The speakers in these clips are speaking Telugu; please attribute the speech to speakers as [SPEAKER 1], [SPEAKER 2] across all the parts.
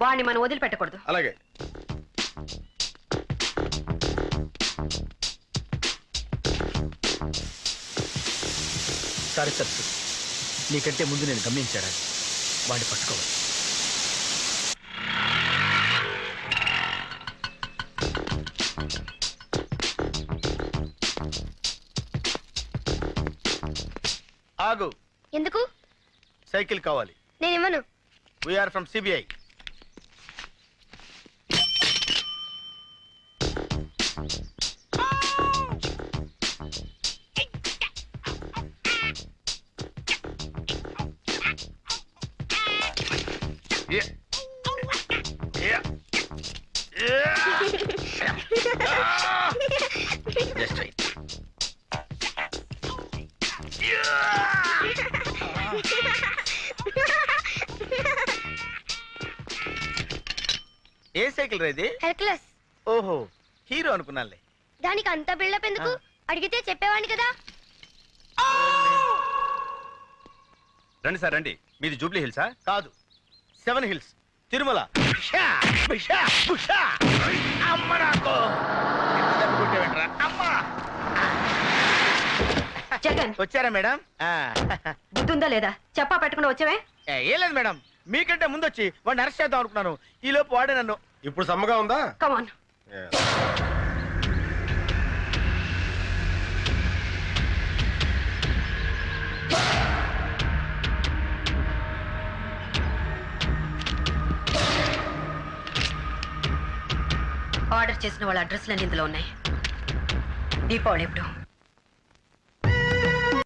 [SPEAKER 1] వాడిని మనం వదిలిపెట్టకూడదు.
[SPEAKER 2] అలాగే.
[SPEAKER 3] సారీ సార్, నీకంటే ముందు నేను గమనించాను. వాడిని పట్టుకోవాలి.
[SPEAKER 2] ఆగు.
[SPEAKER 4] ఎందుకు?
[SPEAKER 2] సైకిల్ కావాలి.
[SPEAKER 4] నేనేమను?
[SPEAKER 2] We are from CBI. Just right. ఏ సైకిల్ రేది?
[SPEAKER 4] హెర్క్యులస్.
[SPEAKER 2] ఓహో, హీరో అనుకున్నానులే.
[SPEAKER 4] దానికి అంత బిల్డప్ ఎందుకు? అడిగితే చెప్పేవాడిని కదా.
[SPEAKER 2] రండి సార్ రండి. మీది జూబ్లీ హిల్సా? కాదు, 7 హిల్స్, తిరుమల.
[SPEAKER 1] జగన్,
[SPEAKER 2] వచ్చారా మేడం?
[SPEAKER 1] బుద్ధుందా లేదా? చెప్పా పెట్టకుండా వచ్చావే?
[SPEAKER 2] ఏం లేదు మేడం, మీకంటే ముందు వచ్చి వాడిని అరెస్ట్ చేద్దాం అనుకున్నాను. ఈ లోపు వాడే నన్ను.
[SPEAKER 5] ఇప్పుడు సమ్మగా ఉందా?
[SPEAKER 1] కమాన్. ఆర్డర్ చేసిన వాళ్ళ అడ్రస్లన్నీ ఇందులో ఉన్నాయి. దీపావళి ఎప్పుడు?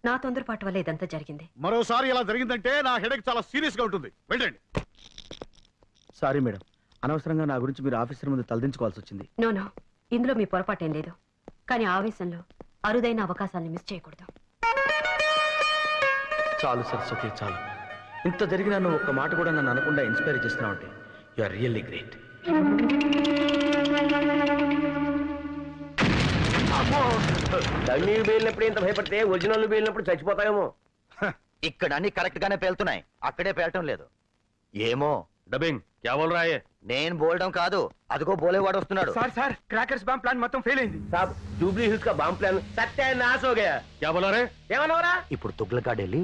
[SPEAKER 1] నా తొందరపాటు వల్ల ఇదంతా జరిగింది.
[SPEAKER 5] మరోసారి ఇలా జరిగిందంటే నా హెడేక్ చాలా సీరియస్ గా ఉంటుంది. వెళ్ళండి.
[SPEAKER 3] సారీ మేడం, అనవసరంగా నా గురించి మీరు ఆఫీసర్ ముందు తలదించుకోవాల్సి వచ్చింది.
[SPEAKER 1] నో, ఇందులో మీ పొరపాటేం లేదు. కానీ ఆవేశంలో అరుదైన అవకాశాన్ని మిస్ చేయకూడదు.
[SPEAKER 3] చాలు సరస్వతి, చాలు. ఇంత జరిగినా నువ్వు ఒక్క మాట కూడా నన్ను అనకుండా ఇన్స్పైర్ చేస్తున్నావు అంటే you are really great.
[SPEAKER 6] Dummy పేలినప్పుడు ఇంత భయపడితే ఒరిజినల్ పేలినప్పుడు చచ్చిపోతాయేమో.
[SPEAKER 7] ఇక్కడ అన్ని కరెక్ట్ గానే పేలుతున్నాయి, అక్కడే పేలటం లేదు. ఏమో
[SPEAKER 5] డబ్బింగ్ క్యా బోల్ రहा है?
[SPEAKER 7] నేను బోల్డం కాదు, అదిగో బోలేవాడు వస్తున్నాడు.
[SPEAKER 3] సార్ క్రాకర్స్ బాంబ్ ప్లాన్ మొత్తం ఫెయిల్ అయింది.
[SPEAKER 6] సాబ్ జూబ్లీ హిల్స్ కా బాంబ్ ప్లాన్ సత్యానాశ हो गया.
[SPEAKER 5] क्या बोला रे?
[SPEAKER 6] ఏమన్నావురా?
[SPEAKER 7] ఇప్పుడు తుగ్లకాడెళ్ళి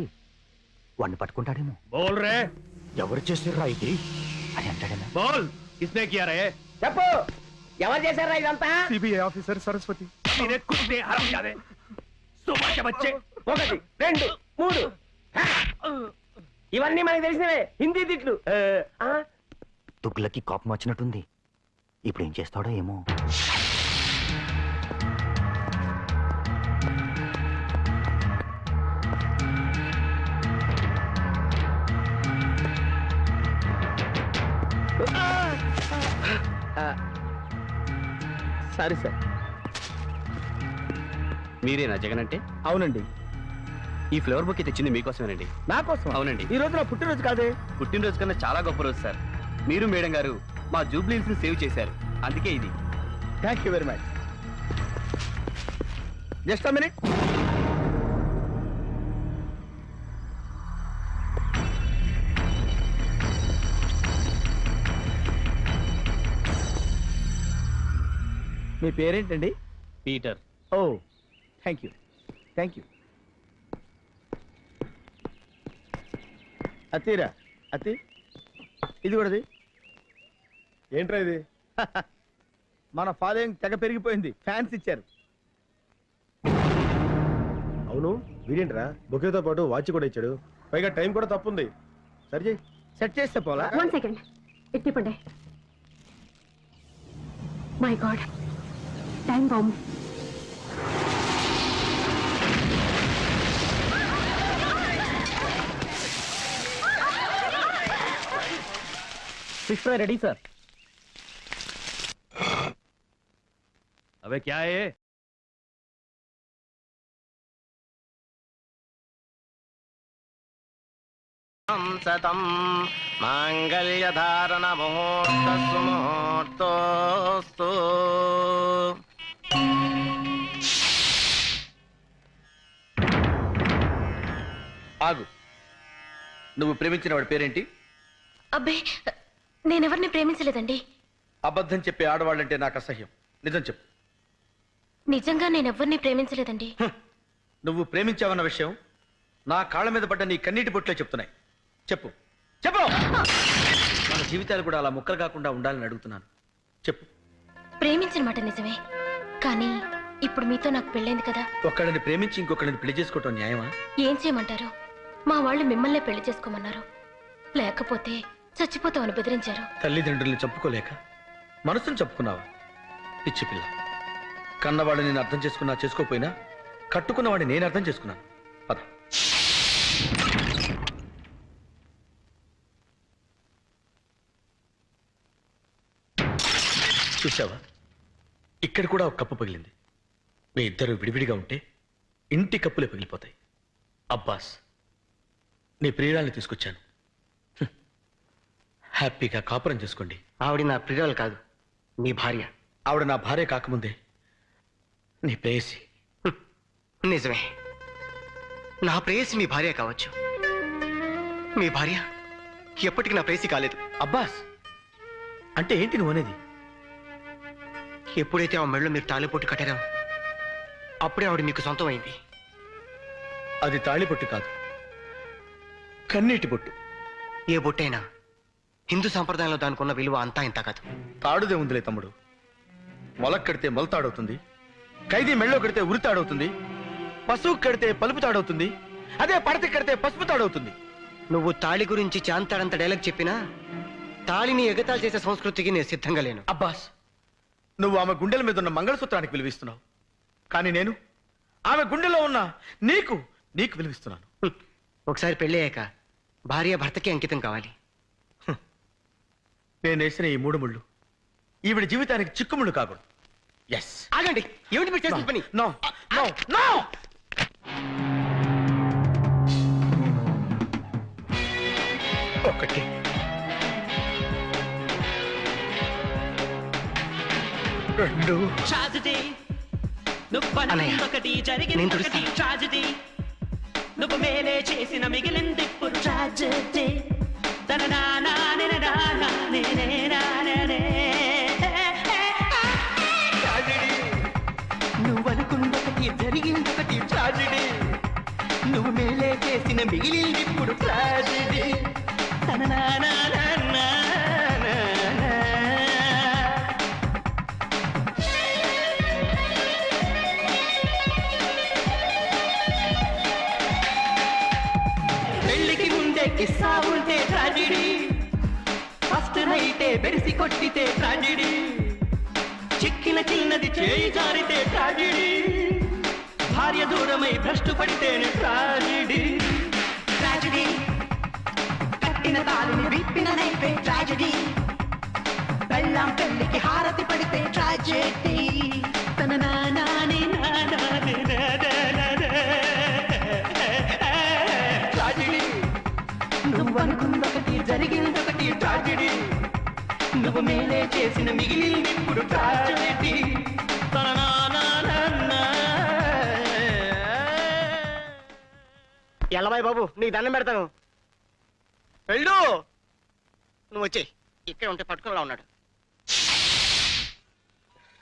[SPEAKER 7] వాడిని పట్టుకుంటాడేమో.
[SPEAKER 5] बोल रे.
[SPEAKER 7] ఎవరు చేసిర్రా ఇది అని అంటాడేమో.
[SPEAKER 5] बोल किसने किया रे?
[SPEAKER 6] చెప్పు, ఎవరు చేశారా ఇదంతా?
[SPEAKER 3] CBI officer Saraswati.
[SPEAKER 5] इन्हें कुछ नहीं हराम जादे. सुबह के बच्चे.
[SPEAKER 6] 1 2 3. ఇవన్నీ మనకి తెలిసినవే, హిందీ తిట్లు.
[SPEAKER 7] తుగ్లకి కోపం వచ్చినట్టుంది. ఇప్పుడు ఏం చేస్తాడో ఏమో.
[SPEAKER 3] Sorry sir.
[SPEAKER 8] మీరేనా జగన్ అంటే?
[SPEAKER 3] అవునండి.
[SPEAKER 8] ఈ ఫ్లవర్ బుక్ తెచ్చింది మీకోసమేనండి.
[SPEAKER 3] నా కోసం?
[SPEAKER 8] అవునండి.
[SPEAKER 3] ఈ రోజు నా పుట్టినరోజు కాదే.
[SPEAKER 8] పుట్టినరోజు కన్నా చాలా గొప్ప రోజు సార్. మీరు మేడం గారు మా జూబ్లీ హిల్స్ ని సేవ్ చేశారు, అందుకే ఇది.
[SPEAKER 3] Thank you very much. Just a minute. మీ పేరేంటండి?
[SPEAKER 8] Peter.
[SPEAKER 3] Oh, thank you thank you. అత్తిరా అత్తి, ఇది కూడాది.
[SPEAKER 5] ఏంట్రా ఇది?
[SPEAKER 3] మన ఫాలోయింగ్ తెగ పెరిగిపోయింది, ఫ్యాన్స్ ఇచ్చారు.
[SPEAKER 5] అవును, వీడేంట్రా బొకేతో పాటు వాచ్ కూడా ఇచ్చాడు, పైగా టైం కూడా తప్పుంది. సరి చేయి.
[SPEAKER 3] సెట్ చేస్తే పోలా?
[SPEAKER 1] 1 సెకండ్, ఇట్టిపండి. My god, time bomb.
[SPEAKER 3] Fish fry ready sir.
[SPEAKER 5] अबे क्या है?
[SPEAKER 6] సతం మాంగళ్యధారణ ముహూర్త సుముహూర్తోస్తు.
[SPEAKER 2] ఆగు. నువ్వు ప్రేమించిన వాడి పేరేంటి?
[SPEAKER 4] అబ్బే, నేనెవరిని ప్రేమించలేదండి.
[SPEAKER 3] అబద్ధం చెప్పే ఆడవాళ్ళంటే నాకు అసహ్యం. నిజం చెప్పు.
[SPEAKER 4] నిజంగా నేనెవరిని ప్రేమించలేదండి.
[SPEAKER 3] నువ్వు ప్రేమించావన్న విషయం నా కాళ్ళ మీద పడ్డ నీ కన్నీటి బొట్లే చెప్తున్నాయి. చెప్పు చెప్పు. మన జీవితాలు కూడా అలా ముక్కలు కాకుండా ఉండాలని అడుగుతున్నాను. చెప్పు.
[SPEAKER 4] ప్రేమించిన మాట నిజమే, కానీ ఇప్పుడు మీతో నాకు పెళ్ళైంది కదా.
[SPEAKER 3] ఒక్కడిని ప్రేమించి ఇంకొకడిని పెళ్లి చేసుకోవటం న్యాయమా?
[SPEAKER 4] ఏం చేయమంటారు? మా వాళ్ళు మిమ్మల్నే పెళ్లి చేసుకోమన్నారు. లేకపోతే చచ్చిపోతామని బెదిరించారు.
[SPEAKER 3] తల్లిదండ్రుల్ని చంపుకోలేక మనసును చంపుకున్నావా? పిచ్చి పిల్ల. కన్నవాడిని నేను అర్థం చేసుకున్నా చేసుకోపోయినా కట్టుకున్నవాడిని నేను అర్థం చేసుకున్నాను. పద. చూసావా, ఇక్కడ కూడా ఒక కప్పు పగిలింది. మీ ఇద్దరు విడివిడిగా ఉంటే ఇంటి కప్పులే పగిలిపోతాయి. అబ్బాస్, నీ ప్రియురాల్ని తీసుకొచ్చాను. హ్యాపీగా కాపురం చేసుకోండి.
[SPEAKER 6] ఆవిడ నా ప్రియురాలు కాదు, మీ భార్య.
[SPEAKER 3] ఆవిడ నా భార్య కాకముందే నీ ప్రేయసి.
[SPEAKER 6] నిజమే, నా ప్రేయసి మీ భార్య కావచ్చు. మీ భార్య ఎప్పటికీ నా ప్రేయసి కాలేదు.
[SPEAKER 3] అబ్బాస్, అంటే ఏంటి నువ్వు అనేది?
[SPEAKER 6] ఎప్పుడైతే ఆ మెళ్ళో మీరు తాళిపోటు కట్టారో అప్పుడే ఆవిడ మీకు సొంతం అయింది.
[SPEAKER 3] అది తాళిబొట్టు కాదు, కన్నీటి బొట్టు.
[SPEAKER 6] ఏ బొట్టైనా హిందూ సంప్రదాయంలో దానికున్న విలువ అంతా ఇంత కాదు.
[SPEAKER 3] తాడుదే ఉందిలే తమ్ముడు. మొలక్ కడితే మొలతాడవుతుంది, ఖైదీ మెళ్ళో కడితే ఉరితాడవుతుంది, పశువు కడితే పలుపు తాడవుతుంది, అదే పడత కడితే పసుపు తాడవుతుంది.
[SPEAKER 6] నువ్వు తాళి గురించి చాంతాడంత డైలాగ్ చెప్పినా తాళిని ఎగతాళి చేసే సంస్కృతికి నేను సిద్ధంగా లేను.
[SPEAKER 3] అబ్బాస్, నువ్వు ఆమె గుండెల మీద ఉన్న మంగళసూత్రానికి విలువిస్తున్నావు, కానీ నేను ఆమె గుండెలో ఉన్న నీకు విలువిస్తున్నాను.
[SPEAKER 6] ఒకసారి పెళ్ళయ్యాక భార్య భర్తకి అంకితం కావాలి.
[SPEAKER 3] నేను వేసిన ఈ 3 ముళ్ళు ఈవిడ జీవితానికి చిక్కుముళ్ళు కాకూడదు. ఎస్.
[SPEAKER 6] ఆగండి, ఏమిటి మీరు చేసిన పని?
[SPEAKER 3] No no no. ఒకటి, రెండు.
[SPEAKER 6] అన్నయ్య, నేను తుడుస్తాను.
[SPEAKER 9] నువ్వు మేలే చేసిన మిగిలింది ఇప్పుడు ట్రాజెడీ. నువ్వు అనుకున్నొకటి జరిగిందొకటి ట్రాజెడీ. నువ్వు మేలే చేసిన మిగిలింది ఇప్పుడు ట్రాజెడీ. పెళ్లికి ముందే కిస్సా ఉంటే ట్రాజెడీ, ఫస్ట్ నైటే బెరిసి కొట్టితే ట్రాజెడీ, చిక్కిన చిన్నది చేయి జారితే ట్రాజెడీ, భార్య దూరమై భ్రష్టు పడితేనే ట్రాజెడీ. ట్రాజెడీ, కట్టిన తాళిని విప్పిన నైపే ట్రాజెడీ, బెల్లం పెళ్లికి హారతి పడితే ట్రాజెడీ. తన నానాని నానాని ట్రాజెడీ. నువ్వు అనుకున్నొకటి జరిగిందొకటి ట్రాజెడీ. నువ్వు మేలే చేసిన మిగిలింది ఇప్పుడు ట్రాజెడీ.
[SPEAKER 6] ఎల్లబాయ్ బాబు, నీకు దండం పెడతాను. వెళ్ళు. నువ్వు వచ్చేయ్, ఇక్కడ ఉంటే పట్టుకునేలా ఉన్నాడు.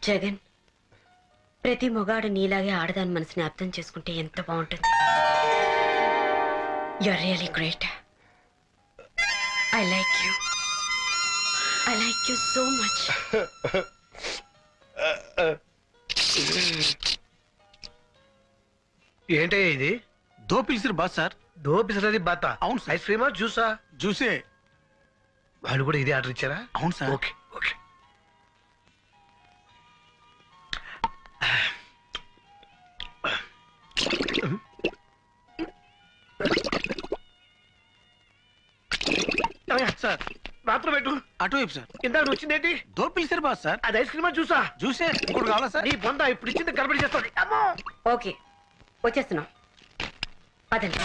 [SPEAKER 1] జగన్, ప్రతి మొగాడు నీలాగే ఆడదాని మనసుని అర్థం చేసుకుంటే ఎంత బాగుంటుంది. You are really great. I like you. I like you so much.
[SPEAKER 5] ఏంటయ్యా ఇది?
[SPEAKER 8] దో పిలిచిరు బాస్ సార్.
[SPEAKER 5] దో పిసరది బాత.
[SPEAKER 8] అవును సార్.
[SPEAKER 5] ఐస్ క్రీమా జ్యూసా?
[SPEAKER 8] జ్యూసే.
[SPEAKER 5] వాళ్ళు కూడా ఇదే ఆర్డర్ ఇచ్చారా?
[SPEAKER 8] అవును సార్.
[SPEAKER 5] Okay okay.
[SPEAKER 8] సార్,
[SPEAKER 5] రాత్రి పెట్టు.
[SPEAKER 8] అటు వైపు సార్.
[SPEAKER 5] ఇందాక వచ్చిందేంటి?
[SPEAKER 8] దో పిలిచిరు బాస్ సార్.
[SPEAKER 5] అది ఐస్ క్రీమా జ్యూసా?
[SPEAKER 8] జ్యూసే. ఇప్పుడు కావాలా సార్?
[SPEAKER 5] నీ బొంద ఇప్పుడు ఇచ్చింది కనబడి చేస్తుంది. అమ్మో.
[SPEAKER 1] ఓకే, వచ్చేస్తున్నాం. పదండి.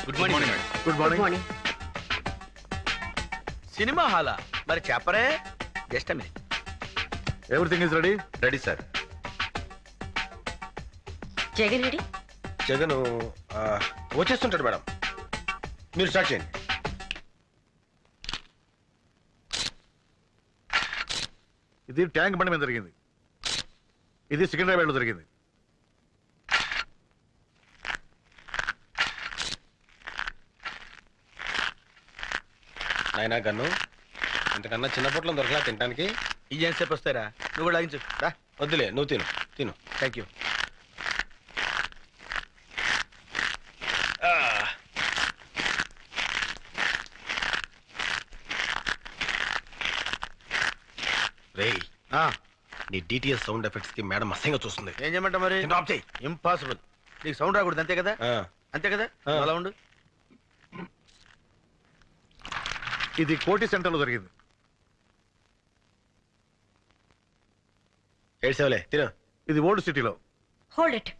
[SPEAKER 2] Good morning madam.
[SPEAKER 5] Good
[SPEAKER 1] good
[SPEAKER 5] morning.
[SPEAKER 1] Morning.
[SPEAKER 3] Cinema హాలా? మరి చెప్పరే. Just
[SPEAKER 5] everything is ready.
[SPEAKER 2] Ready sir.
[SPEAKER 1] Jagan Reddy
[SPEAKER 5] Jagan వచ్చేస్తుంటాడు మేడం, మీరు స్టార్ట్ చేయండి.
[SPEAKER 10] ఇది ట్యాంక్ బండి మీద జరిగింది, ఇది సికింద్రాబాద్లో జరిగింది.
[SPEAKER 5] నాయనా గన్ను, ఇంతకన్నా చిన్న పొట్లం దొరకలా తినడానికి?
[SPEAKER 3] ఇయ్యేం సేపు వస్తారా? నువ్వు కూడా లాగించు. రా.
[SPEAKER 5] వద్దులే, నువ్వు తిను తిను.
[SPEAKER 3] Thank you.
[SPEAKER 5] రేయ్, నీ డిటిఎస్ సౌండ్ ఎఫెక్ట్స్ కి మేడం అసహ్యంగా చూస్తుంది.
[SPEAKER 3] ఏం చేయమంటావు మరి?
[SPEAKER 5] ఆఫ్ చేయి.
[SPEAKER 3] ఇంపాసిబుల్. నీకు సౌండ్ రాకూడదు, అంతే కదా? అంతే కదా? అలా ఉండు.
[SPEAKER 10] ఇది కోటి సెంటర్లో జరిగింది.
[SPEAKER 5] ఏడ్సేవలే, తిను.
[SPEAKER 10] ఇది ఓల్డ్ సిటీలో.
[SPEAKER 1] Hold it.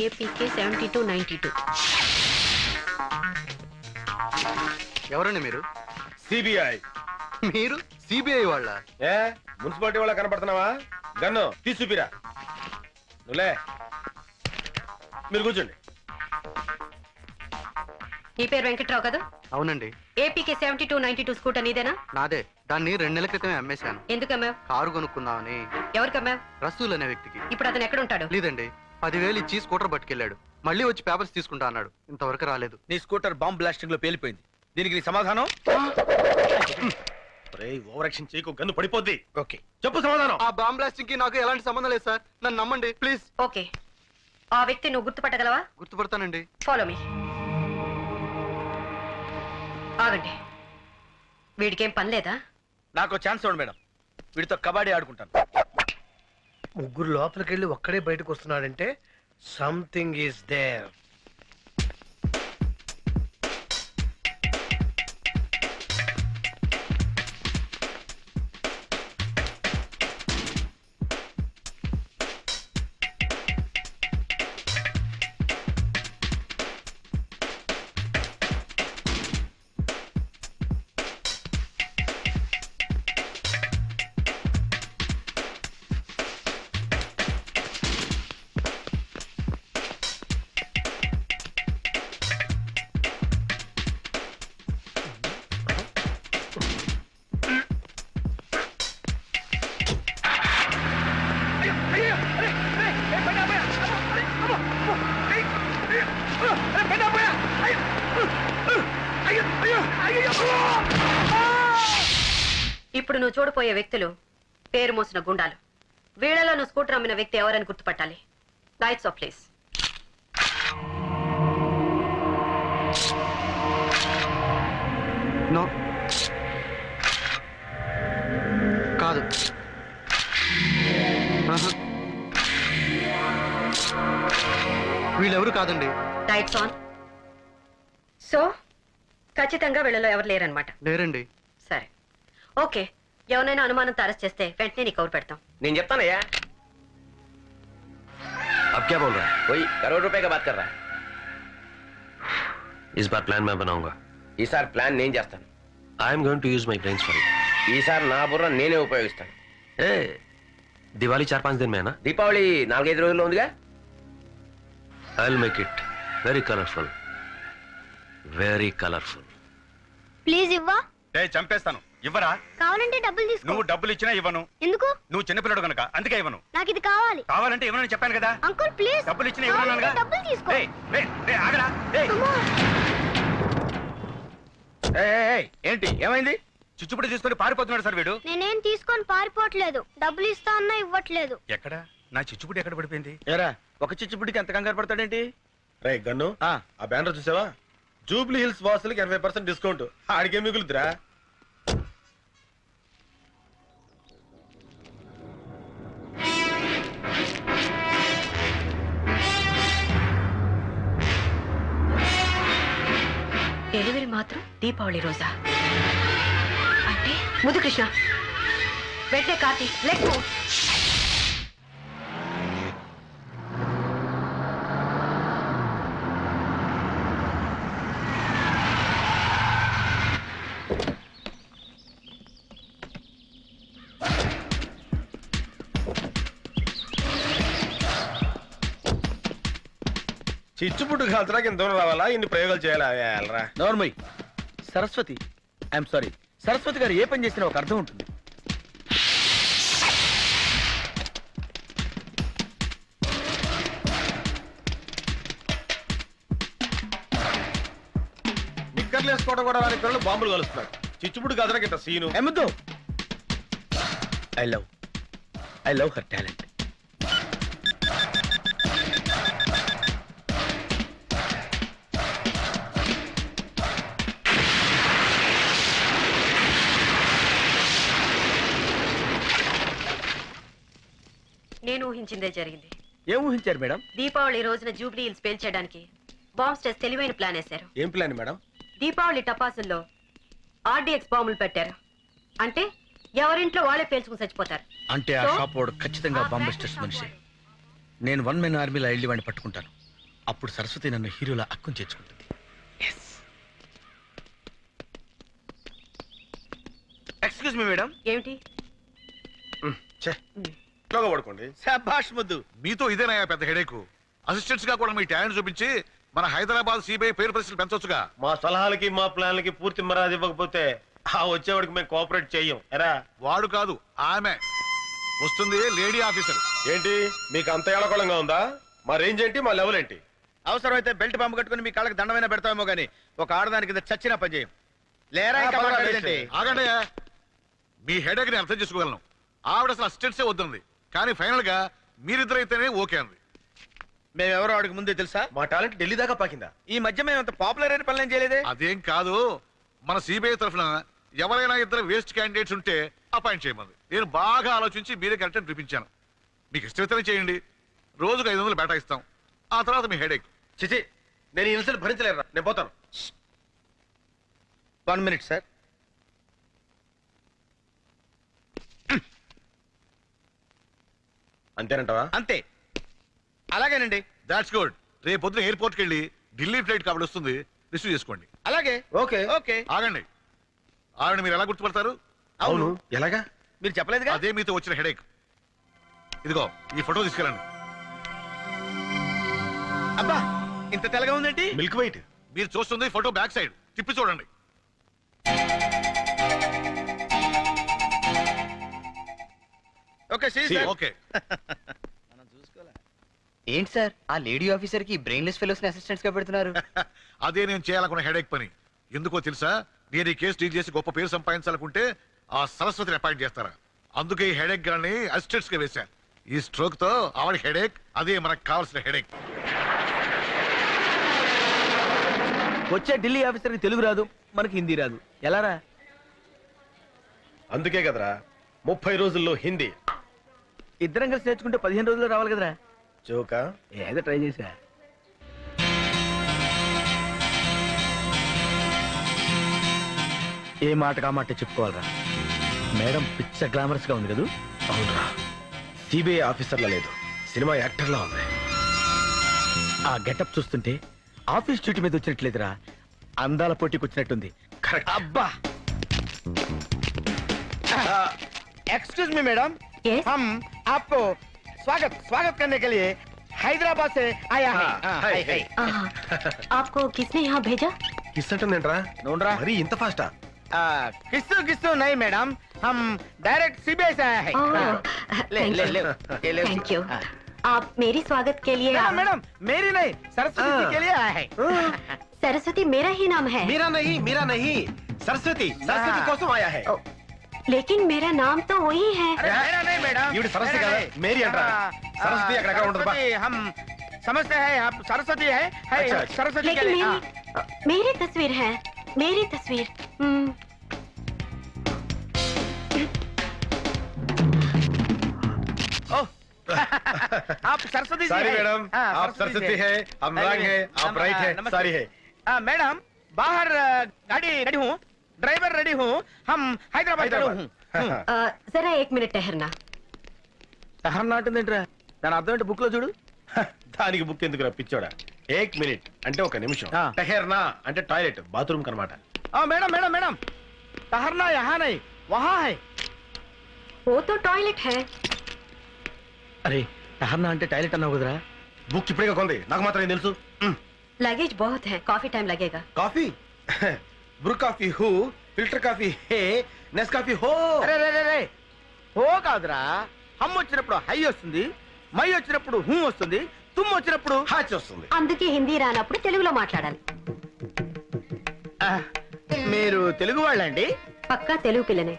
[SPEAKER 1] ఏపీకే 7292.
[SPEAKER 6] ఎవరండి మీరు?
[SPEAKER 5] సిబిఐ.
[SPEAKER 6] మీరు సిబిఐ వాళ్ళ?
[SPEAKER 5] ఏ మున్సిపాలిటీ వాళ్ళ కనపడుతున్నావా? గన్ను తీసుపిరా. నువ్వులే, మీరు కూర్చోండి.
[SPEAKER 1] నీ పేరు వెంకట్రావు కదా?
[SPEAKER 6] అవునండి.
[SPEAKER 1] ఏపీకే 7292 స్కూటర్ నీదేనా?
[SPEAKER 6] నాదే. దాన్ని 2 నెలల క్రితమే అమ్మేశాను.
[SPEAKER 1] ఎందుకు అమ్మావు?
[SPEAKER 6] కారు కొనుక్కుందామని.
[SPEAKER 1] ఎవరికి అమ్మావు?
[SPEAKER 6] రసూల్ అనే వ్యక్తికి.
[SPEAKER 1] ఇప్పుడు అతను ఎక్కడ ఉంటాడు?
[SPEAKER 6] లేదండి, 10,000 ఇచ్చి స్కూటర్ పట్టుకెళ్ళాడు. మళ్ళీ వచ్చి పేపర్స్ తీసుకుంటా అన్నాడు. ఇంతవరకు రాలేదు.
[SPEAKER 3] నీ స్కూటర్ బాంబ్ బ్లాస్టింగ్ లో పేలిపోయింది. దీనికి నీ సమాధానం?
[SPEAKER 5] ఓవర్ యాక్షన్ చేయకు, గన్ను పడిపోద్ది. ఓకే, చెప్పు సమాధానం.
[SPEAKER 6] ఆ బాంబ్ బ్లాస్టింగ్ కి నాకు ఎలాంటి సంబంధం లేదు సార్. నన్ను నమ్మండి ప్లీజ్.
[SPEAKER 1] ఓకే, ఆ వ్యక్తి నువ్వు గుర్తుపట్టగలవా?
[SPEAKER 6] గుర్తుపడతానండి.
[SPEAKER 1] Follow me. ఆగండి, వీడికేం పని లేదా?
[SPEAKER 3] నాకు ఛాన్స్ ఇవ్వండి మేడం, వీడితో కబడ్డీ ఆడుకుంటాను.
[SPEAKER 11] ముగ్గురు లోపలికి వెళ్ళి ఒక్కడే బయటకు వస్తున్నాడంటే సంథింగ్ ఈస్ దేర్.
[SPEAKER 1] ఇప్పుడు నువ్వు చూడపోయే వ్యక్తులు పేరు మోసిన గుండాలు. వీళ్ళలో నువ్వు స్కూటర్ అమ్మిన వ్యక్తి ఎవరని గుర్తుపట్టాలి. Lights off please.
[SPEAKER 6] నో, కాదు. వీళ్ళెవరు కాదండి.
[SPEAKER 1] Lights on. సో ఖచ్చితంగా వీళ్ళలో ఎవరు లేరనమాట?
[SPEAKER 6] లేరండి.
[SPEAKER 1] సరే, ఓకే. ఎవరైనా అనుమానంతో అరెస్ట్ చేస్తే వెంటనే నీకు కవర్ పెడతాం.
[SPEAKER 2] నేను చెప్తానయ్యా. अब क्या बोल रहा है? वही करोड़ रुपए का बात कर रहा है. इस बार प्लान मैं बनाऊंगा. ఈసారి ప్లాన్ నేను చేస్తాను. I'm going to use my brains for it. ఈసారి నా బుర్ర నేనే ఉపయోగిస్తాను. ఏ దివాళీ 4-5 दिन में ना? దీపావళి 4-5 రోజుల్లో ఉందిగా. I will make it very colourful, very colourful. Please ఇవ్వా.
[SPEAKER 5] చంపేస్తాను. ఇవ్వరా?
[SPEAKER 2] కావాలంటే డబ్బులు తీసుకో.
[SPEAKER 5] నువ్వు డబ్బులు ఇచ్చినా ఇవ్వను.
[SPEAKER 2] ఎందుకు?
[SPEAKER 5] నువ్వు చిన్నపిల్లడు కనుక అందుకే ఇవ్వను.
[SPEAKER 2] నాకు ఇది కావాలి.
[SPEAKER 5] కావాలంటే ఇవ్వనని చెప్పాను కదా.
[SPEAKER 2] Uncle please.
[SPEAKER 5] డబ్బులు ఇచ్చినా ఇవ్వను.
[SPEAKER 2] డబ్బులు తీసుకో.
[SPEAKER 5] ఆగరా. ఏంటి ఏమైంది? చిచ్చుపుడి తీసుకొని పారిపోతున్నాడు సార్ వీడు.
[SPEAKER 2] నేనేం తీసుకొని పారిపోవట్లేదు. డబ్బులు ఇస్తా అన్నా ఇవ్వట్లేదు.
[SPEAKER 5] ఎక్కడ నా చిచ్చుపుడి ఎక్కడ పడిపోయింది?
[SPEAKER 3] ఏరా, ఒక చిచ్చుపుడికి ఎంత కంగారు పడతాడేంటి?
[SPEAKER 5] రే గన్ను, ఆ బ్యానర్ చూసావా? జూబ్లీ హిల్స్ వాసులకి 80% డిస్కౌంట్. ఆడికే మిగులుతురా.
[SPEAKER 1] డెలివరీ మాత్రం దీపావళి రోజా? అంటే ముదు కృష్ణ వెంటనే కార్తీ లెట్ గో.
[SPEAKER 5] చిచ్చుపుట్టు కాల్చడానికి ఇంత దూరం రావాలా? ఇన్ని ప్రయోగాలు చేయాలా? వెళ్ళరా.
[SPEAKER 3] నోర్మయ్. సరస్వతి, ఐఎమ్ సారీ, సరస్వతి గారు ఏ పని చేసినా ఒక అర్థం ఉంటుంది.
[SPEAKER 5] నిక్కర్లు వేసుకోవడం కూడా వారి పిల్లలు బాంబులు కలుస్తున్నారు. చిచ్చుపుట్టు కాల్చడానికి ఇంత సీను.
[SPEAKER 3] ఎమ్మద్దు. I love her talent.
[SPEAKER 1] నేను ఊహించిందే జరిగింది.
[SPEAKER 3] ఏం ఊహించారు మేడం?
[SPEAKER 1] దీపావళి రోజున జూబ్లీ హిల్స్ పేల్చేయడానికి బాంబ్స్ టెస్ట్ తెలివైన ప్లాన్ వేశారు.
[SPEAKER 5] ఏం ప్లాన్ మేడం?
[SPEAKER 1] దీపావళి టపాసుల్లో ఆర్డీఎక్స్ బాంబులు పెట్టారు. అంటే ఎవరింట్లో వాళ్ళే పేల్చుకుని చచ్చిపోతారు.
[SPEAKER 3] అంటే ఆ షాప్ వాడు ఖచ్చితంగా బాంబస్టర్స్ మనిషి. నేను 1 మెన్ ఆర్మీలో వెళ్ళి వాడిని పట్టుకుంటాను. అప్పుడు సరస్వతి నన్ను హీరోలా అక్కం చేర్చుకుంటుంది. Excuse me madam.
[SPEAKER 1] ఏమిటి?
[SPEAKER 5] పడుకోండి.
[SPEAKER 3] శభాష్ ముద్దు.
[SPEAKER 10] మీతో ఇదేనాయా పెద్ద హెడేక్? అసిస్టెంట్స్ గా కూడా మీ టాలెంట్ చూపించి మన హైదరాబాద్ సిబిఐ పేరు ప్రశ్నలు పెంచొచ్చుగా.
[SPEAKER 5] మా సలహాలకి మా ప్లాన్లకి పూర్తి మర్యాద ఇవ్వకపోతే ఆ వచ్చేవాడికి మేము కోఆపరేట్ చెయ్యం. ఎరా?
[SPEAKER 10] వాడు కాదు, ఆమె వస్తుంది, లేడీ ఆఫీసర్.
[SPEAKER 5] ఏంటి మీకు అంత ఏడకోళంగా ఉందా? మా రేంజ్ ఏంటి, మా లెవెల్ ఏంటి?
[SPEAKER 3] అవసరమైతే బెల్ట్ బాంబు కట్టుకుని మీ కాళ్ళకి దండమైనా పెడతామేమో గానీ ఒక ఆడదానికి కింద చచ్చినా పని చేయం. లేరా? ఇంకా మాట్లాడేదేంటి?
[SPEAKER 10] ఆగండి. మీ హెడేక్ ని అర్థం చేసుకోగలను. ఆవిడ అసలు అసిస్టెంట్సే వద్దంది, కానీ ఫైనల్ గా మీరిద్దరైతేనే ఓకే అంది.
[SPEAKER 3] మేమెవరో ఆడికి ముందే తెలుసా?
[SPEAKER 5] మా టాలెంట్ ఢిల్లీ దాకా పాకిందా?
[SPEAKER 3] ఈ మధ్య మేము అంత పాపులర్ అయిన పనులు ఏం చేయలేదే.
[SPEAKER 10] అదేం కాదు, మన సిబిఐ తరఫున ఎవరైనా ఇద్దరు వేస్ట్ క్యాండిడేట్స్ ఉంటే అపాయింట్ చేయమంది. నేను బాగా ఆలోచించి మీరే కరెక్ట్ అని చూపించాను. మీకు ఇష్టమైతేనే చేయండి. రోజుకు 500 బేటా ఇస్తాం. ఆ తర్వాత మీ హెడేక్.
[SPEAKER 5] చిచి, నేను ఈ ఇన్సల్ట్ భరించలేరా. నేను పోతాను.
[SPEAKER 3] 1 minute సార్.
[SPEAKER 5] అంతేనంటావా?
[SPEAKER 3] అంతే. అలాగేనండి.
[SPEAKER 10] That's good. రేపు పొద్దున ఎయిర్పోర్ట్కి వెళ్ళి ఢిల్లీ ఫ్లైట్ కాబట్టి వస్తుంది, రిసీవ్ చేసుకోండి.
[SPEAKER 3] అలాగే.
[SPEAKER 5] ఓకే.
[SPEAKER 3] ఓకే.
[SPEAKER 10] ఆగండి. ఆవిడ మీరు ఎలా గుర్తుపడతారు?
[SPEAKER 5] అవును, ఎలాగా?
[SPEAKER 3] మీరు చెప్పలేదుగా.
[SPEAKER 10] అదే మీతో వచ్చిన హెడేక్. ఇదిగో ఈ ఫోటో తీసుకెళ్ళండి.
[SPEAKER 3] అబ్బా, ఇంత తెల్లగా ఉందేంటి?
[SPEAKER 5] Milk white.
[SPEAKER 10] మీరు చూస్తుంది ఫోటో బ్యాక్ సైడ్, తిప్పి చూడండి.
[SPEAKER 3] Okay
[SPEAKER 10] okay.
[SPEAKER 6] ఏంటి సార్ ఆ లేడీ ఆఫీసర్ కి బ్రెయిన్లెస్ ఫెలోస్ ని అసిస్టెంట్స్ గా పెడుతున్నారు?
[SPEAKER 10] అదే నేను చేయాలనుకున్న హెడేక్ పని. ఎందుకో తెలుసా? నేను ఈ కేసు డీల్ చేసి గొప్ప పేరు సంపాదించాలనుకుంటే ఆ సరస్వతిని అపాయింట్ చేస్తారా? అందుకే ఈ హెడేక్ గాని అసిస్టెంట్స్ గా వేశాను. ఈ స్ట్రోక్ తో ఆవిడ హెడేక్, అదే మనకు కావాల్సిన హెడేక్.
[SPEAKER 3] వచ్చే ఢిల్లీ ఆఫీసర్ కి తెలుగు రాదు, మనకి హిందీ రాదు. ఎలారా?
[SPEAKER 5] అందుకే కదరా 30 రోజుల్లో హిందీ.
[SPEAKER 3] ఇద్దరం కలిసి నేర్చుకుంటే 15 రోజుల్లో రావాలి కదరా.
[SPEAKER 5] జోకా?
[SPEAKER 3] ఏదో ట్రై చేసా. ఏ మాట కా మాట చెప్పుకోవాలరా. మేడం పిచ్చ గ్లామరస్ గా ఉంది కదా.
[SPEAKER 5] అవునరా, సిబిఐ ఆఫీసర్లా లేదు, సినిమా యాక్టర్లా ఉంది.
[SPEAKER 3] ఆ గెటప్ చూస్తుంటే ఆఫీస్ డ్యూటీ మీద వచ్చినట్లేదురా, అందాల పోటీకి వచ్చినట్టుంది.
[SPEAKER 5] కరెక్ట్.
[SPEAKER 3] అబ్బా. एक्सक्यूज मी मैडम, हम आपको स्वागत करने के लिए हैदराबाद से आया है.
[SPEAKER 4] आपको किसने यहाँ भेजा?
[SPEAKER 5] కిస్ అంటుందేంట్రా?
[SPEAKER 3] नोंडरा
[SPEAKER 5] మరి ఇంత ఫాస్టా?
[SPEAKER 3] किस्सू नहीं मैडम, हम डायरेक्ट सीबीआई से आया है. ले ले ले ले.
[SPEAKER 1] Thank you. आप मेरी स्वागत के लिए
[SPEAKER 3] मैडम मेरी नहीं, सरस्वती जी के लिए आया है.
[SPEAKER 1] सरस्वती मेरा ही नाम है.
[SPEAKER 5] మీరా నహీ సరస్వతి కోసం ఆయా హై.
[SPEAKER 1] लेकिन मेरा नाम तो वही है.
[SPEAKER 3] अरे मेरा नहीं मैडम,
[SPEAKER 5] ఈవిడ సరస్వతి కదా, మేరీ అంటారా? సరస్వతి అక్కడ ఉండదు బా.
[SPEAKER 3] हम समझते हैं आप सरस्वती है. सरस्वती के
[SPEAKER 1] लेकिन
[SPEAKER 3] लिए
[SPEAKER 1] मेरी तस्वीर है, मेरी तस्वीर.
[SPEAKER 3] आप सरस्वती जी
[SPEAKER 5] సారీ
[SPEAKER 3] हैं.
[SPEAKER 5] మేడం, आप सरस्वती है, हम रंग है, आप राइट है. सारी है.
[SPEAKER 3] मैडम बाहर गाड़ी रेडी हूँ, ड्राइवर रेडी हूँ, हम हैदराबाद चलो हूँ.
[SPEAKER 1] जरा 1 मिनट ठहरना.
[SPEAKER 3] సహనం అంటుందేంట్రా? దాని అర్థం ఏంటి బుక్ లో చూడు.
[SPEAKER 5] దానికి బుక్ ఎందుకురా పిచ్చోడా? 1 మినిట్ అంటే 1 నిమిషం. టహర్నా అంటే టాయిలెట్, బాత్రూమ్ కనమాట.
[SPEAKER 3] मैडम मैडम मैडम, ठहरना यहाँ नहीं वहाँ है.
[SPEAKER 1] वो तो टॉयलेट है.
[SPEAKER 3] అరే టహర్నా అంటే టాయిలెట్ అన్నావు కదరా.
[SPEAKER 5] బుక్ ఇప్పుడే కొంది, నాకు మాత్రం ఏం తెలుసు?
[SPEAKER 1] लगेज बहुत है, काफी टाइम लगेगा।
[SPEAKER 3] కాఫీ బ్రూ కాఫీ హూ filter coffee hey Nescafe హో
[SPEAKER 11] అరే రే రే రే హో కాదురా హమ్ వచ్చినప్పుడు హై వస్తుంది మై వచ్చినప్పుడు హూ వస్తుంది తుమ్ము వచ్చినప్పుడు
[SPEAKER 3] హాచ్ వస్తుంది.
[SPEAKER 1] అందుకే హిందీ రానప్పుడు తెలుగులో మాట్లాడాలి.
[SPEAKER 11] మీరు తెలుగు వాళ్ళండి?
[SPEAKER 1] పక్కా తెలుగు పిల్లనే.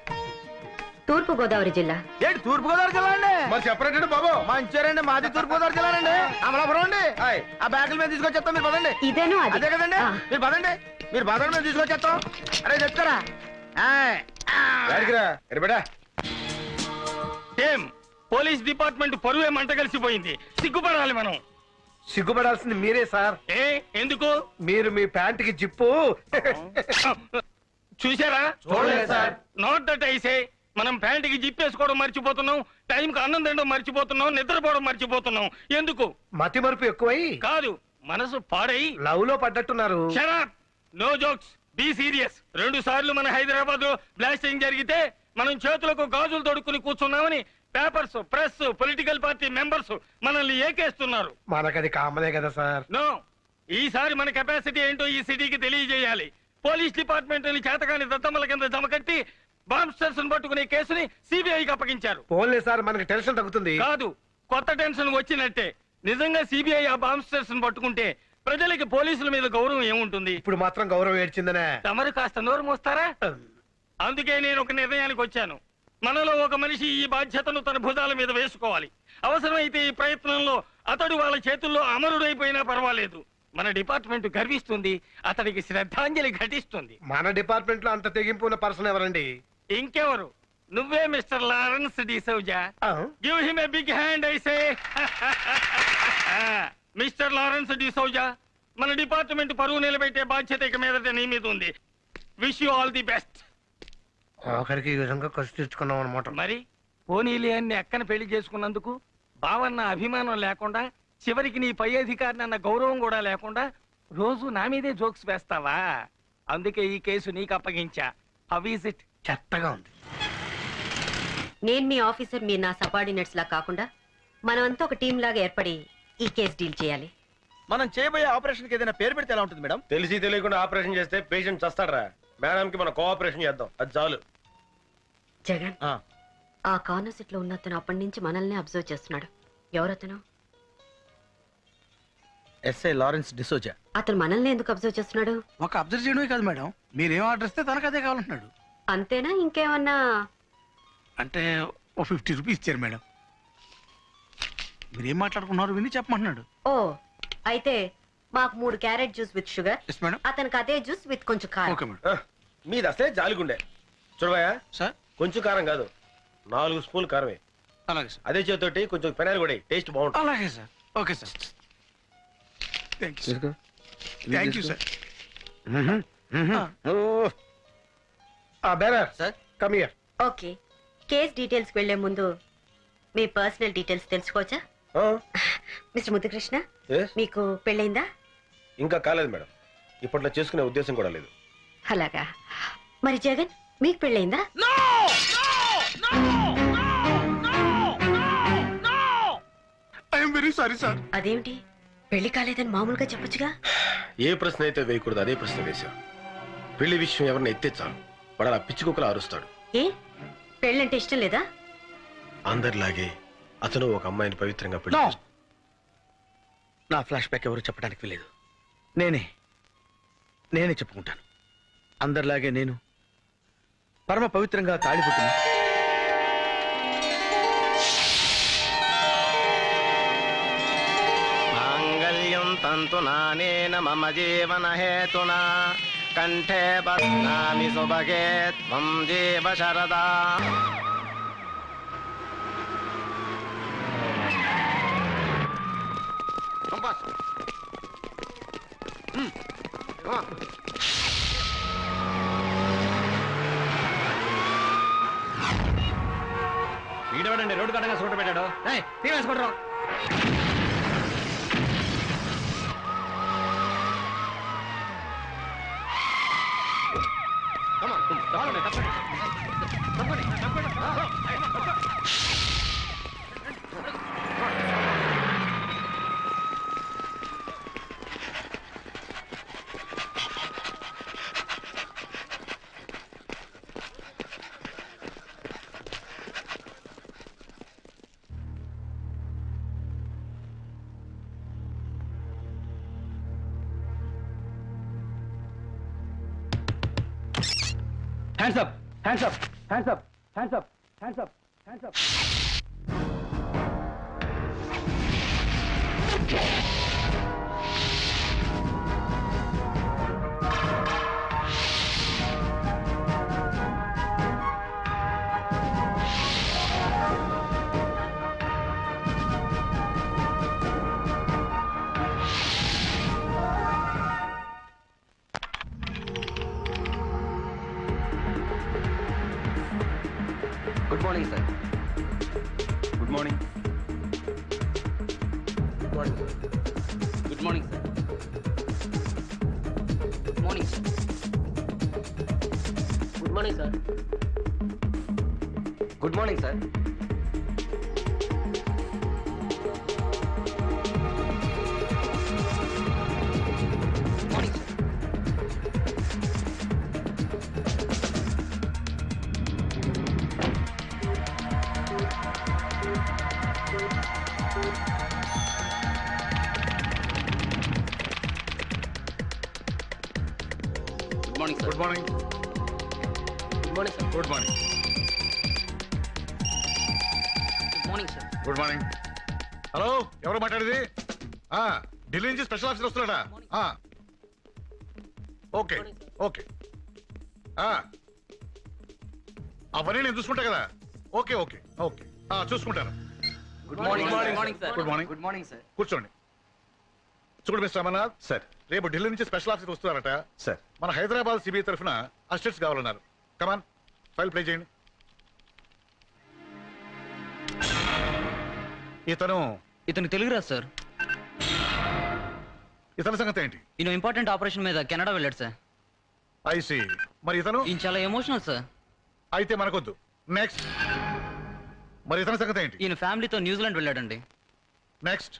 [SPEAKER 1] తూర్పు గోదావరి జిల్లా.
[SPEAKER 11] ఏంటి తూర్పు గోదావరి జిల్లా అండి?
[SPEAKER 3] మరి చెప్పరేంటి బాబు?
[SPEAKER 11] మంచిర్యాలండి, మాది తూర్పు గోదావరి జిల్లానండి. అమలాపురం అండి. ఆ బ్యాగుల మీద తీసుకొచ్చేస్తాం, మీరు పదండి.
[SPEAKER 1] ఇదేను అది.
[SPEAKER 11] అదే కదండి,
[SPEAKER 1] ఆ.
[SPEAKER 11] మీరు పదండి, మీరు పదండి, మేము తీసుకొచ్చేస్తాం. అరే చెప్తారా?
[SPEAKER 9] ఏం పోలీస్ డిపార్ట్మెంట్ పరువే మంట కలిసిపోయింది. సిగ్గుపడాలి మనం.
[SPEAKER 11] సిగ్గుపడాల్సింది మీరే సార్.
[SPEAKER 9] ఏ ఎందుకు?
[SPEAKER 11] మీరు మీ ప్యాంటుకి జిప్పు
[SPEAKER 9] చూసారా?
[SPEAKER 11] చూడలేదు సార్.
[SPEAKER 9] Not that ఐసే. మనం ప్యాంటుకి జిప్పేసుకోవడం మర్చిపోతున్నాం, టైంకి అన్నం తినడం మర్చిపోతున్నాం, నిద్రపోవడం మర్చిపోతున్నాం. ఎందుకు?
[SPEAKER 11] మతి మరుపు ఎక్కువై
[SPEAKER 9] కాదు, మనసు పాడై
[SPEAKER 11] లవ్ లో పడ్డట్టున్నారు.
[SPEAKER 9] Shut up, no jokes, be serious. 2 సార్లు మన హైదరాబాద్ లో బ్లాస్టింగ్ జరిగితే మనం చేతులకు గాజులు తొడుక్కుని కూర్చున్నామని papers, press, political party members మనల్ని ఏకేస్తున్నారు.
[SPEAKER 11] మనకది కామనే కదా సార్.
[SPEAKER 9] నో, ఈసారి మన కెపాసిటీ ఏంటో ఈ సిటీకి తెలియజేయాలి. పోలీస్ డిపార్ట్మెంట్ చేతకాని దద్దమ్మల కింద జమకట్టి బాంబ్స్టర్స్ పట్టుకునే కేసుని సిబిఐకి అప్పగించారు.
[SPEAKER 11] పోన్లే సార్, మనకి టెన్షన్ తగ్గుతుంది.
[SPEAKER 9] కాదు, కొత్త టెన్షన్ వచ్చినట్టే. నిజంగా సిబిఐ ఆ బాంబ్స్టర్స్ పట్టుకుంటే ప్రజలకి పోలీసుల మీద గౌరవం ఏముంటుంది?
[SPEAKER 11] ఇప్పుడు మాత్రం గౌరవం ఏడ్చిందనే.
[SPEAKER 9] తమరు కాస్త నోరు మోస్తారా? అందుకే నేను ఒక నిర్ణయానికి వచ్చాను. మనలో ఒక మనిషి ఈ బాధ్యతను తన భుజాల మీద వేసుకోవాలి. అవసరమైతే ఈ ప్రయత్నంలో అతడు వాళ్ళ చేతుల్లో అమరుడైపోయినా పర్వాలేదు. మన డిపార్ట్మెంట్ గర్విస్తుంది, అతడికి శ్రద్ధాంజలి ఘటిస్తుంది.
[SPEAKER 11] మన డిపార్ట్మెంట్ లో అంత తెగింపు ఉన్న పర్సన్ ఎవరండి?
[SPEAKER 9] ఇంకెవరు? నువ్వే mister Lawrence D'Souza. Give him a big hand I say. Mister Lawrence D'Souza, మన డిపార్ట్మెంట్ పరువు నిలబెట్టే బాధ్యత ఇక మీదట నీ మీద ఉంది. Wish you all the best.
[SPEAKER 11] ఆఖరికి ఈ విధంగా ఖర్చు తెచ్చుకున్నాం అనమాట.
[SPEAKER 9] మరి పోనీలే అని అక్కన పెళ్లి చేసుకున్నందుకు బావన్న అభిమానం లేకుండా, చివరికి నీ పై అధికారిని అన్న గౌరవం కూడా లేకుండా రోజు నా మీదే జోక్స్ వేస్తావా? అందుకే ఈ కేసు నీకు అప్పగించా. How is it?
[SPEAKER 11] చెత్తగా ఉంది.
[SPEAKER 1] నేను మీ ఆఫీసర్, మీరు నా సబార్డినేట్స్ లా కాకుండా మనమంతా ఒక టీం లాగా ఏర్పడి ఈ కేసు డీల్ చేయాలి.
[SPEAKER 3] మనం చేయబోయే ఆపరేషన్ కి ఏదైనా పేరు పెడితే ఎలా ఉంటుంది మేడం?
[SPEAKER 5] తెలిసి తెలియకుండా ఆపరేషన్ చేస్తే పేషెంట్ చస్తాడరా. మేడం కి మనం కోఆపరేషన్ చేద్దాం, అది చాలు.
[SPEAKER 1] జగన్, ఆ కార్నర్ సీట్ లో ఉన్న అతను అప్పటి నుంచి మనల్ని అబ్జర్వ్ చేస్తున్నాడు. ఎవరతను?
[SPEAKER 3] SI Lawrence D'Souza.
[SPEAKER 1] అతను మనల్ని ఎందుకు అబ్జర్వ్ చేస్తున్నాడు?
[SPEAKER 11] ఒక అబ్జర్వ్ చేయడమే కాదు మేడం, మీరేం ఆర్డర్ ఇస్తే తనకు అదే కావాలంటున్నాడు.
[SPEAKER 1] అంతేనా? ఇంకేమన్నా?
[SPEAKER 11] అంటే ఓ 50 రూపీస్ ఇచ్చారు మేడం. మీరేం మాట్లాడుకున్నారు విని చెప్పమంటున్నాడు.
[SPEAKER 1] ఓ, అయితే మాకు 3 carrot juice with sugar,
[SPEAKER 11] yes madam.
[SPEAKER 1] అతనికి అదే జ్యూస్ విత్ కొంచెం కారం.
[SPEAKER 11] Okay madam.
[SPEAKER 5] మీది అసలే జాలిగుండే. చూడవయ్యా
[SPEAKER 11] సార్,
[SPEAKER 5] కొంచెం కారం కాదు, 4 స్పూన్లు కారమే.
[SPEAKER 11] అలాగే సార్.
[SPEAKER 5] అదే చేతోటి కొంచెం పెనాలు కూడా టేస్ట్ బాగుంటుంది.
[SPEAKER 11] అలాగే sir. Okay sir. Thank you sir. Thank you sir. Bearer
[SPEAKER 6] sir,
[SPEAKER 11] come here.
[SPEAKER 1] Okay, case details వెళ్లే ముందు మీ పర్సనల్ డీటెయిల్స్ తెలుసుకోవచ్చా? మిస్టర్ ముద్దుకృష్ణ, మీకు పెళ్ళైందా?
[SPEAKER 5] ఇంకా కాలేదు మేడం, ఇప్పట్లో చేసుకునే ఉద్దేశం కూడా లేదు.
[SPEAKER 1] అలాగా. మరి జగన్, మీకు పెళ్ళైందా?
[SPEAKER 11] I'm very sorry sir.
[SPEAKER 1] అదేమిటి, పెళ్లి కాలేదని మామూలుగా చెప్పొచ్చుగా?
[SPEAKER 5] ఏ ప్రశ్న అయితే వేయకూడదు అదే ప్రశ్న వేశాం. పెళ్లి విషయం ఎవరిని ఎత్తే చాలు వాడు అలా పిచ్చి కుక్కలా అరుస్తాడు.
[SPEAKER 1] ఏ, పెళ్ళంటే ఇష్టం లేదా?
[SPEAKER 5] అందరిలాగే అతను ఒక అమ్మాయిని పవిత్రంగా పెళ్లి
[SPEAKER 3] No.
[SPEAKER 5] చేసుకున్నాడు.
[SPEAKER 3] నా ఫ్లాష్ బ్యాక్ ఎవరు చెప్పడానికి లేదు. నేనే చెప్పుకుంటాను. అందరిలాగే నేను పరమ పవిత్రంగా తాళిపుట్టిన
[SPEAKER 6] మాంగళ్యం తంతునానేన మమ జీవన హేతునా కంఠే బధ్నామి సుభగే త్వం జీవ శరదా.
[SPEAKER 2] వీడేవాడండి రోడ్డు కట్టగా సూట పెట్టాడు.
[SPEAKER 3] తీవేసుకుంటారా?
[SPEAKER 8] Hands up, hands up, hands up, hands up, hands up, hands up.
[SPEAKER 6] Good morning sir.
[SPEAKER 8] Good morning.
[SPEAKER 6] Good morning sir.
[SPEAKER 8] Good morning sir.
[SPEAKER 6] Good morning sir. Good morning sir. Good morning sir. Morning sir.
[SPEAKER 8] Good morning sir.
[SPEAKER 10] Good morning.
[SPEAKER 6] Good morning sir.
[SPEAKER 10] Good morning.
[SPEAKER 6] Good morning sir.
[SPEAKER 10] Good morning. Hello, ఎవరు మాట్లాడేది? ఢిల్లీ నుంచి స్పెషల్ ఆఫీసర్ వస్తున్నాడా? Okay okay. అవన్నీ నేను చూసుకుంటా కదా. ఓకే ఓకే ఓకే చూసుకుంటాను.
[SPEAKER 6] Good morning. Good morning sir.
[SPEAKER 10] Good morning.
[SPEAKER 6] Good morning sir.
[SPEAKER 10] కూర్చోండి. చూడు మిస్టర్ అమర్నాథ్
[SPEAKER 5] సార్.
[SPEAKER 10] రేపు ఢిల్లీ నుంచి స్పెషల్ ఆఫీసర్ వస్తున్నారట.
[SPEAKER 5] సార్.
[SPEAKER 10] మన హైదరాబాద్ సిబిఐ తరఫున అసిస్టెంట్స్ కావాలన్నారు. కమాన్, ఫైల్ ప్లే చేయండి.
[SPEAKER 6] ఇతను తెలుగు రాదు సార్.
[SPEAKER 10] ఇతని సంగతి ఏంటి?
[SPEAKER 6] ఈయన ఇంపార్టెంట్ ఆపరేషన్ మీద కెనడా వెళ్ళాడు సార్.
[SPEAKER 10] ఐసి. మరి ఇతను?
[SPEAKER 6] ఈయన చాలా ఎమోషనల్ సార్.
[SPEAKER 10] అయితే మనకొద్దు. నెక్స్ట్. మరి ఇతని సంగతి ఏంటి?
[SPEAKER 6] ఈయన ఫ్యామిలీతో న్యూజిలాండ్ వెళ్ళాడండి.
[SPEAKER 10] Next.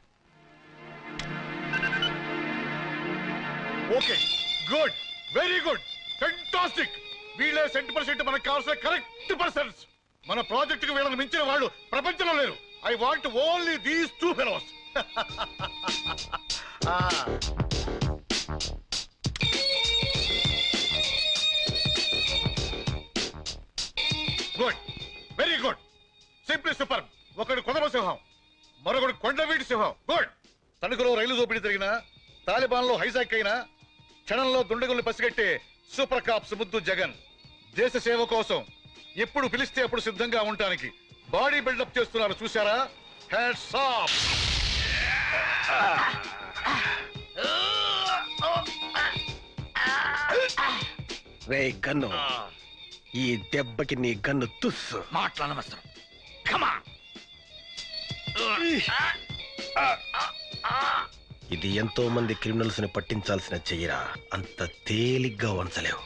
[SPEAKER 10] Okay, good, very good, fantastic. వీళ్ళే 100% మనకు కావాల్సిన కరెక్ట్ పర్సన్స్. మన ప్రాజెక్ట్ కి వీళ్ళని మించిన వాళ్ళు ప్రపంచంలో లేరు. I want only these 2 fellows. Good, very good, simply super. ఒకడు కొదమ సింహం, మరొకడు కొండవీటి సింహం. గుడ్. తణుకులో రైలు దోపిడీ జరిగిన, తాలిబాన్ లో హైజాక్ అయిన, క్షణంలో దుండగుల్ని పసిగట్టే సూపర్ కాప్స్ ముద్దు జగన్. దేశ సేవ కోసం ఎప్పుడు పిలిస్తే అప్పుడు సిద్ధంగా ఉండటానికి బాడీ బిల్డప్ చేస్తున్నారు. చూసారా? Hats off.
[SPEAKER 5] రే గన్ను, ఈ దెబ్బకి నీ గన్ను తుస్సు.
[SPEAKER 11] మాట్లాడనవసరం. కమా.
[SPEAKER 5] ఇది ఎంతో మంది క్రిమినల్స్ ని పట్టించాల్సిన చెయ్యరా. అంత తేలిగ్గా వంచలేవు.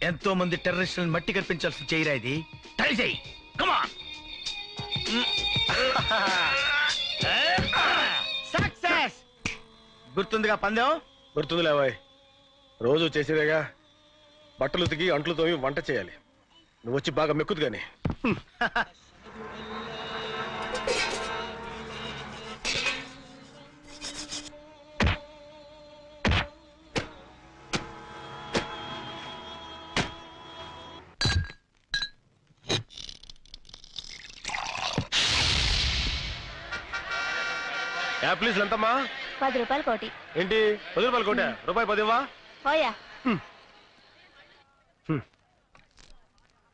[SPEAKER 11] ఎంతో మంది టెర్రరిస్టులను మట్టి కనిపించాల్సి చేయరా ఇది. ట్రై చేయి. కమా. సక్సెస్. గుర్తుందిగా పందెం?
[SPEAKER 5] గుర్తుంది లేవాయ్, రోజు చేసేదేగా. బట్టలు ఉతికి అంట్లు తోమి వంట చేయాలి. నువ్వు వచ్చి బాగా మెక్కుదు గాని. యాప్లీస్ ఎంతమ్మా?
[SPEAKER 4] 10 రూపాయలు కోటి.
[SPEAKER 5] ఏంటి 10 రూపాయలు కోట? రూపాయి 10 ఇవ్వా?
[SPEAKER 4] పోయా.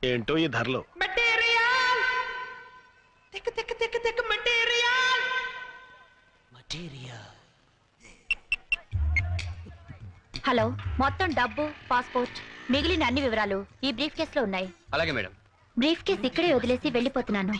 [SPEAKER 5] ఏంటో ఈ ధరలు.
[SPEAKER 4] హలో, మొత్తం డబ్బు, పాస్పోర్ట్, మిగిలిన అన్ని వివరాలు ఈ బ్రీఫ్ కేస్ లో ఉన్నాయి.
[SPEAKER 6] అలాగే మేడం.
[SPEAKER 4] బ్రీఫ్ కేస్ ఇక్కడే వదిలేసి వెళ్ళిపోతున్నాను.